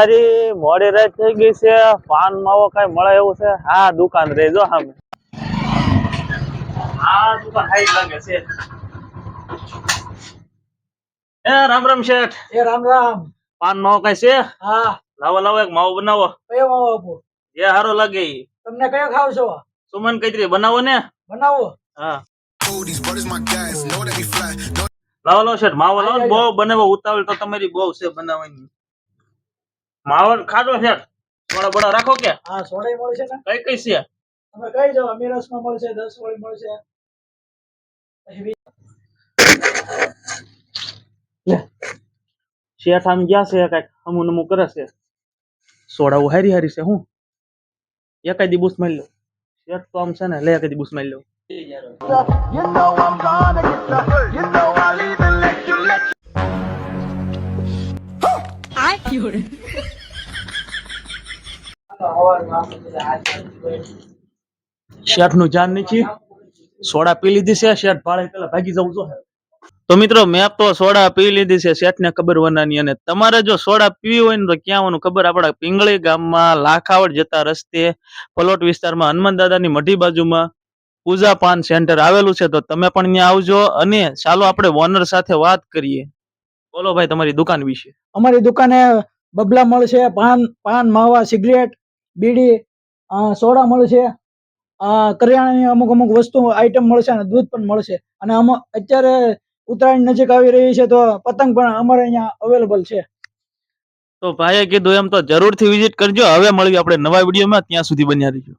હારી મોડી રાત થઈ ગઈ છે, પાન માવો કઈ મળે એવું છે? હા દુકાન રહી જો સામે. હા દુકાન હાઈ લાગે છે. એ રામ રામ શેઠ. એ રામ રામ. પાન માવો કઈ છે? હા લાવો લાવો એક માવો બનાવો. કયો માવો આપો? જે હારો લાગે ઈ. તમને કયો ખાવ છો? સુમન કઈત્રી બનાવો ને. બનાવો. હા લાવો લાવો શેઠ માવો લાવો. બહુ બનાવો ઉતાવળ તો તમારી બહુ છે બનાવવાની. માવો ખાધો શેઠ. થોડા બડા રાખો કે? હા સોડાઈ મળશે ને. કઈ કઈ છે? તમે કઈ જાવ. અમીરસ માં મળશે, 10 વાળી મળશે. શેઠ આમ ગયા છે કઈક અમુ નમુ કરે છે. સોડા હારી હારી છે હું એકાદી બુસ મારી લો. શેઠ તો આમ છે ને લે એકાદી બુસ મારી લો. શેઠ નું જાન નીચી સોડા પી લીધી છે. શેઠ ભાડે પેલા ભાગી જવું જો. તો મિત્રો મેં તો સોડા પી લીધી છે. શેઠ ને ખબર વનાની. અને તમારે જો સોડા પીવી હોય ને તો ક્યાં આવવાનું ખબર? આપડા પિંગળી ગામમાં લાખાવડ જતા રસ્તે પલોટ વિસ્તારમાં હનુમાન દાદાની મઢી બાજુમાં પૂજા પાન સેન્ટર આવેલું છે. તો તમે પણ ત્યાં આવજો. અને ચાલો આપણે ઓનર સાથે વાત કરીએ. બોલો ભાઈ તમારી દુકાન વિશે. અમારી દુકાને બબલા મળશે, પાન માવા, સિગરેટ, બીડી, સોડા મળશે, કરિયાણાની અમુક વસ્તુ આઈટમ મળશે અને દૂધ પણ મળશે. અને અત્યારે ઉત્તરાયણ નજીક આવી રહી છે તો પતંગ પણ અમારે અહીંયા અવેલેબલ છે. તો ભાઈએ કીધું એમ તો જરૂરથી વિઝિટ કરજો. હવે મળીએ આપણે નવા વિડીયોમાં. ત્યાં સુધી બન્યા રહીજો.